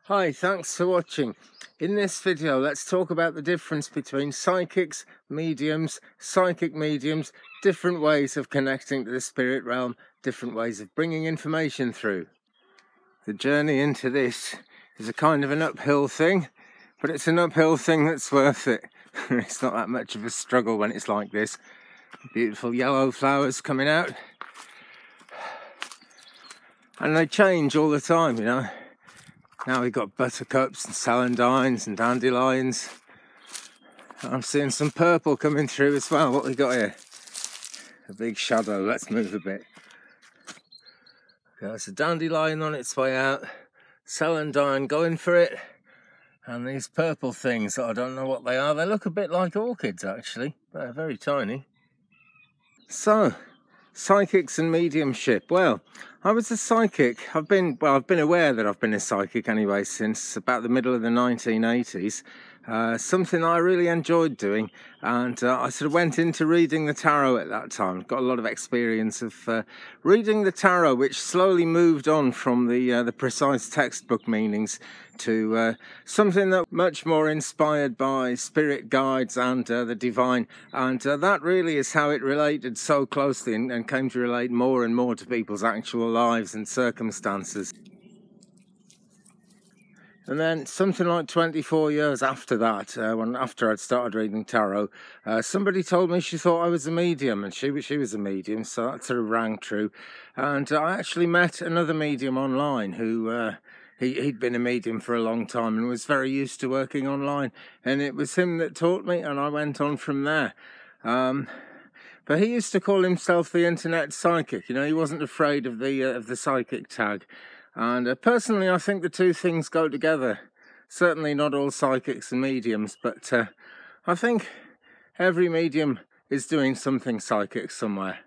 Hi, thanks for watching. In this video, let's talk about the difference between psychics, mediums, psychic mediums, different ways of connecting to the spirit realm, different ways of bringing information through. The journey into this is a kind of an uphill thing, but it's an uphill thing that's worth it. It's not that much of a struggle when it's like this. Beautiful yellow flowers coming out. And they change all the time, you know. Now we've got buttercups and celandines and dandelions. I'm seeing some purple coming through as well. What we got here? A big shadow. Let's move a bit. There's a dandelion on its way out. Celandine going for it. And these purple things, I don't know what they are. They look a bit like orchids actually, but they're very tiny. So, psychics and mediumship. Well, I was a psychic. I've been aware that I've been a psychic anyway since about the middle of the 1980s. Something I really enjoyed doing, and I sort of went into reading the tarot at that time. Got a lot of experience of reading the tarot, which slowly moved on from the precise textbook meanings to something that much more inspired by spirit guides and the divine, and that really is how it related so closely and came to relate more and more to people's actual lives and circumstances. And then something like 24 years after that, after I'd started reading tarot, somebody told me she thought I was a medium, and she was a medium, so that sort of rang true. And I actually met another medium online who he'd been a medium for a long time and was very used to working online, and it was him that taught me, and I went on from there. But he used to call himself the internet psychic. You know, he wasn't afraid of the psychic tag. And personally, I think the two things go together. Certainly not all psychics and mediums, but I think every medium is doing something psychic somewhere.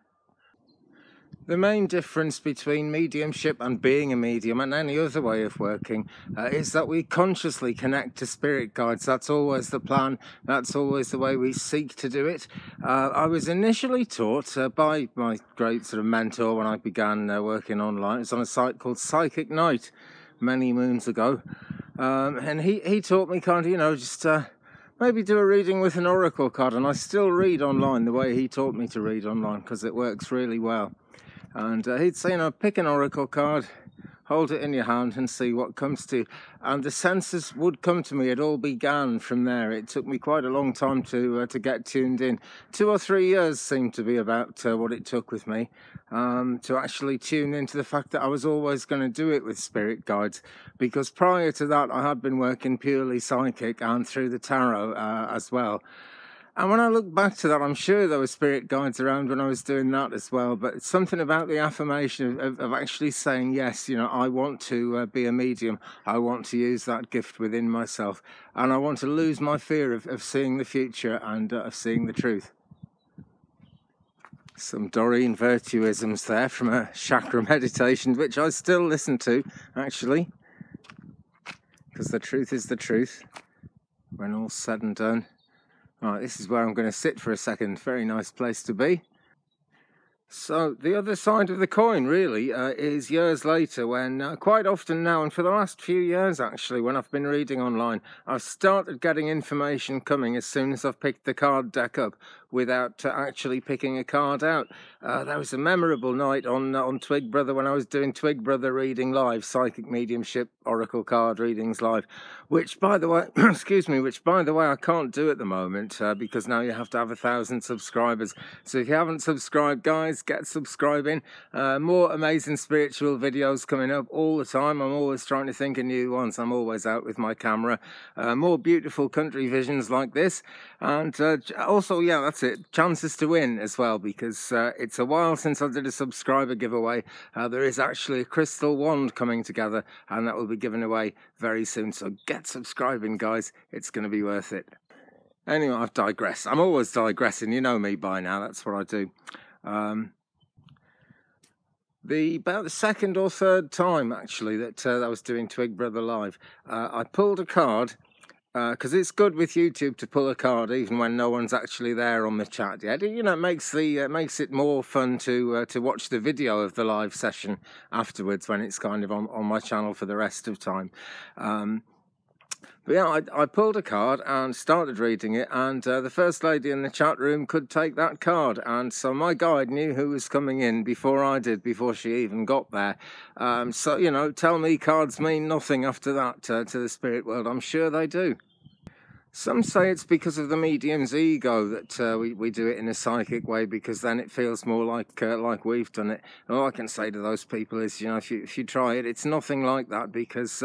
The main difference between mediumship and being a medium and any other way of working is that we consciously connect to spirit guides. That's always the plan. That's always the way we seek to do it. I was initially taught by my great sort of mentor when I began working online. It was on a site called Psychic Night many moons ago. And he taught me kind of, you know, just maybe do a reading with an oracle card. And I still read online the way he taught me to read online because it works really well. And he'd say, you know, pick an oracle card, hold it in your hand and see what comes to you. And the senses would come to me. It all began from there. It took me quite a long time to get tuned in. 2 or 3 years seemed to be about what it took with me to actually tune into the fact that I was always going to do it with spirit guides. Because prior to that, I had been working purely psychic and through the tarot as well. And when I look back to that, I'm sure there were spirit guides around when I was doing that as well. But it's something about the affirmation of actually saying, yes, you know, I want to be a medium. I want to use that gift within myself. And I want to lose my fear of seeing the future and of seeing the truth. Some Doreen virtuisms there from a chakra meditation, which I still listen to, actually. Because the truth is the truth, when all's said and done. Right, this is where I'm going to sit for a second. Very nice place to be. So the other side of the coin really is years later when quite often now, and for the last few years actually, when I've been reading online, I've started getting information coming as soon as I've picked the card deck up without actually picking a card out. There was a memorable night on Twig Brother when I was doing Twig Brother reading live, psychic mediumship oracle card readings live, which by the way, excuse me, which by the way I can't do at the moment because now you have to have 1,000 subscribers. So if you haven't subscribed, guys, get subscribing. More amazing spiritual videos coming up all the time. I'm always trying to think of new ones. I'm always out with my camera. More beautiful country visions like this, and also, yeah, that's it, chances to win as well, because it's a while since I did a subscriber giveaway. There is actually a crystal wand coming together, and that will be given away very soon, so get subscribing, guys. It's going to be worth it. Anyway, I've digressed. I'm always digressing, you know me by now, that's what I do. About the second or third time actually that I was doing Twig Brother live, I pulled a card because it's good with YouTube to pull a card even when no one's actually there on the chat yet. You know, it makes it more fun to watch the video of the live session afterwards when it's kind of on my channel for the rest of time. But yeah, I pulled a card and started reading it, and the first lady in the chat room could take that card, and so my guide knew who was coming in before I did, before she even got there. So, you know, tell me cards mean nothing after that to the spirit world. I'm sure they do. Some say it's because of the medium's ego that we do it in a psychic way, because then it feels more like we've done it. And all I can say to those people is, you know, if you try it, it's nothing like that, because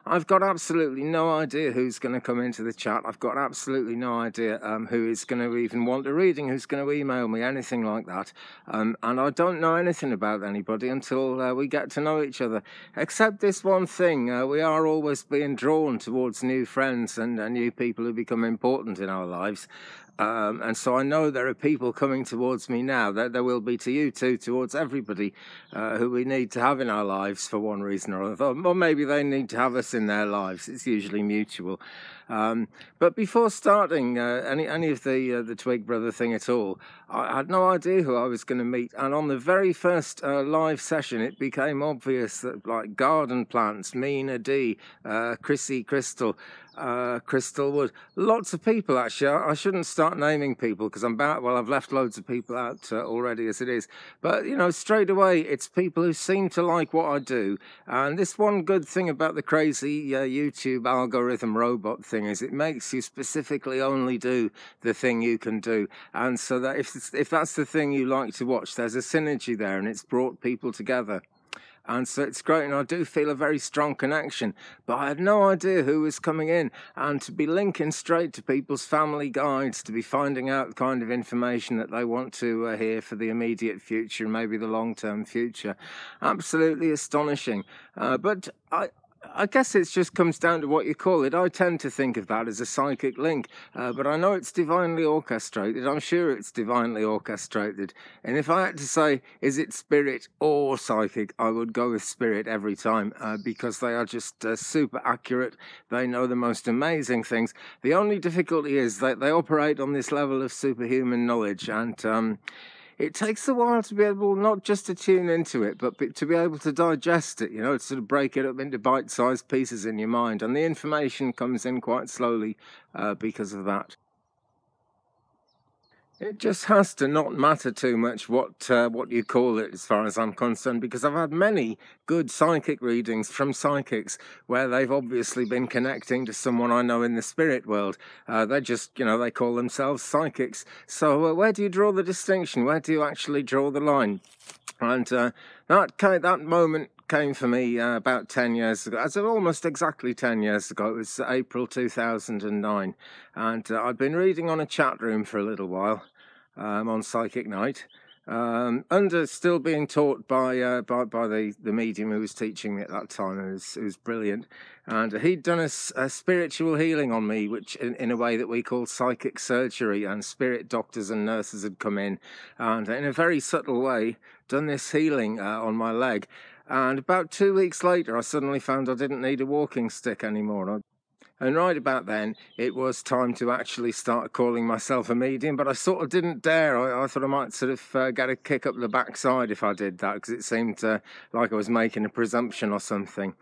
I've got absolutely no idea who's going to come into the chat. I've got absolutely no idea who is going to even want a reading, who's going to email me, anything like that. And I don't know anything about anybody until we get to know each other. Except this one thing, we are always being drawn towards new friends and new people who become important in our lives, and so I know there are people coming towards me now, that there will be to you too, towards everybody who we need to have in our lives for one reason or another, or maybe they need to have us in their lives. It's usually mutual. But before starting any of the Twig brother thing at all, I had no idea who I was going to meet, and on the very first live session it became obvious that, like, garden plants, Mina D, Chrissy Crystal, Crystal Wood, lots of people actually. I shouldn't start naming people because I've left loads of people out already as it is, but you know, straight away it's people who seem to like what I do. And this one good thing about the crazy YouTube algorithm robot thing is it makes you specifically only do the thing you can do, and so that if that's the thing you like to watch, there's a synergy there, and it's brought people together. And so it's great, and I do feel a very strong connection. But I had no idea who was coming in, and to be linking straight to people's family guides, to be finding out the kind of information that they want to hear for the immediate future and maybe the long-term future, absolutely astonishing. But I guess it just comes down to what you call it. I tend to think of that as a psychic link, but I know it's divinely orchestrated. I'm sure it's divinely orchestrated. And if I had to say, is it spirit or psychic, I would go with spirit every time, because they are just super accurate. They know the most amazing things. The only difficulty is that they operate on this level of superhuman knowledge, and it takes a while to be able not just to tune into it, but to be able to digest it, you know, to sort of break it up into bite-sized pieces in your mind. And the information comes in quite slowly because of that. It just has to not matter too much what you call it, as far as I'm concerned, because I've had many good psychic readings from psychics where they've obviously been connecting to someone I know in the spirit world. They just, you know, they call themselves psychics. So where do you draw the distinction? Where do you actually draw the line? And that moment came for me about 10 years ago. It's almost exactly 10 years ago. It was April 2009, and I'd been reading on a chat room for a little while on Psychic Night, under still being taught by the medium who was teaching me at that time. It was brilliant, and he'd done a spiritual healing on me, which in a way that we call psychic surgery, and spirit doctors and nurses had come in and in a very subtle way done this healing on my leg. And about 2 weeks later, I suddenly found I didn't need a walking stick anymore. And right about then, it was time to actually start calling myself a medium, but I sort of didn't dare. I thought I might sort of get a kick up the backside if I did that, because it seemed like I was making a presumption or something.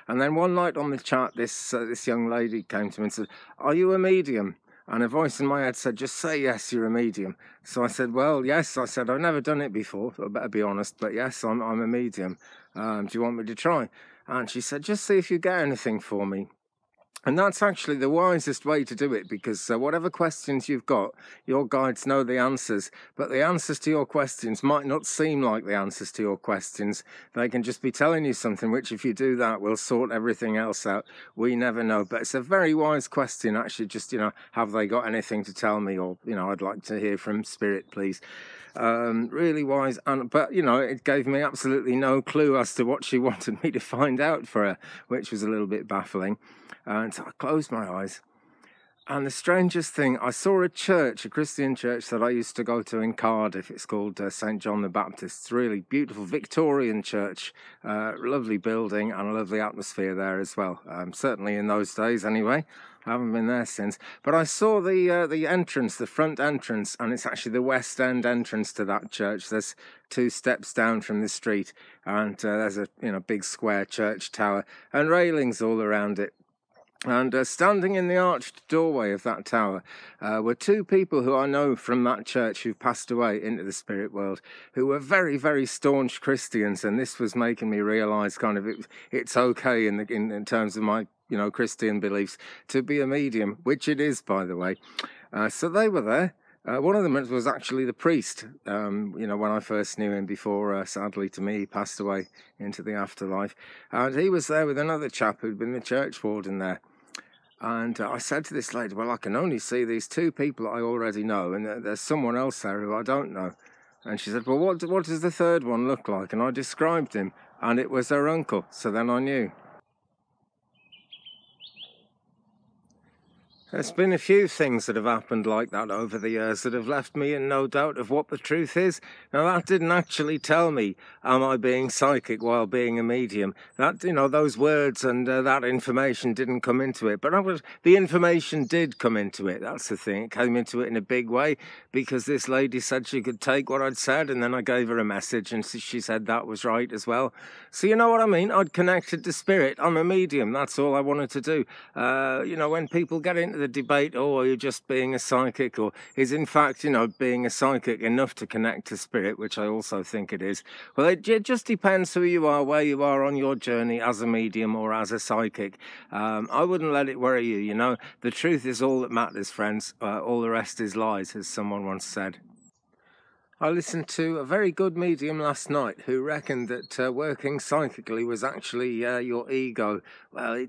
And then one night on the chat, this young lady came to me and said, "Are you a medium?" And a voice in my head said, "Just say yes, you're a medium." So I said, "Well, yes." I said, "I've never done it before, I better be honest, but yes, I'm a medium. Do you want me to try?" And she said, "Just see if you get anything for me." And that's actually the wisest way to do it, because whatever questions you've got, your guides know the answers, but the answers to your questions might not seem like the answers to your questions. They can just be telling you something, which if you do that, will sort everything else out. We never know. But it's a very wise question, actually, just, you know, have they got anything to tell me? Or, you know, I'd like to hear from Spirit, please. Really wise, but you know, it gave me absolutely no clue as to what she wanted me to find out for her, which was a little bit baffling. And so I closed my eyes, And the strangest thing, I saw a church, a Christian church that I used to go to in Cardiff. It's called St. John the Baptist. It's a really beautiful Victorian church, lovely building and a lovely atmosphere there as well. Certainly in those days anyway. I haven't been there since. But I saw the entrance, the front entrance, and it's actually the West End entrance to that church. There's 2 steps down from the street, and there's a big square church tower and railings all around it. And standing in the arched doorway of that tower were 2 people who I know from that church who've passed away into the spirit world, who were very, very staunch Christians. And this was making me realise kind of it's okay in terms of my Christian beliefs to be a medium, which it is, by the way. So they were there. One of them was actually the priest, when I first knew him before, sadly to me, he passed away into the afterlife. And he was there with another chap who'd been the church warden there. And I said to this lady, well, I can only see these 2 people that I already know, and there's someone else there who I don't know. And she said, well, what does the 3rd one look like? And I described him, and it was her uncle. So then I knew. There's been a few things that have happened like that over the years that have left me in no doubt of what the truth is. Now, that didn't actually tell me, am I being psychic while being a medium? That, those words and that information didn't come into it. But the information did come into it. That's the thing. It came into it in a big way because this lady said she could take what I'd said, and then I gave her a message and she said that was right as well. So you know what I mean? I'd connected to spirit. I'm a medium. That's all I wanted to do. When people get into the debate, are you just being a psychic, or is in fact being a psychic enough to connect to spirit, which I also think it is. Well, it just depends who you are, where you are on your journey as a medium or as a psychic. I wouldn't let it worry you. The truth is all that matters, friends. All the rest is lies, as someone once said. I listened to a very good medium last night who reckoned that working psychically was actually your ego. Well,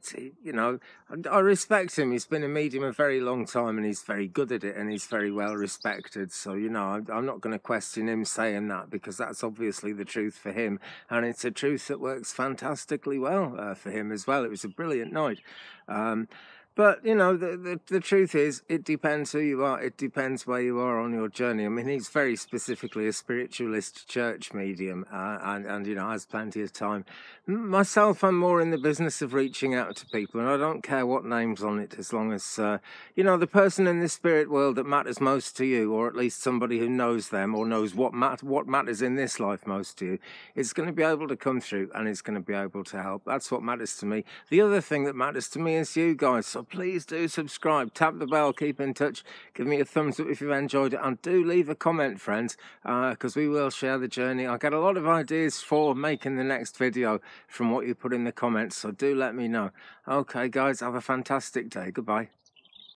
I respect him. He's been a medium a very long time and he's very good at it and he's very well respected. So, I'm not going to question him saying that because that's obviously the truth for him. And it's a truth that works fantastically well for him as well. It was a brilliant night. But, the truth is, it depends who you are. It depends where you are on your journey. I mean, he's very specifically a spiritualist church medium and has plenty of time. Myself, I'm more in the business of reaching out to people, and I don't care what name's on it as long as, the person in the spirit world that matters most to you, or at least somebody who knows them or knows what matters in this life most to you, is going to be able to come through and it's going to be able to help. That's what matters to me. The other thing that matters to me is you guys. So please do subscribe, tap the bell, keep in touch, give me a thumbs up if you've enjoyed it, and do leave a comment, friends, because we will share the journey. I get a lot of ideas for making the next video from what you put in the comments, so do let me know. Okay, guys, have a fantastic day. Goodbye.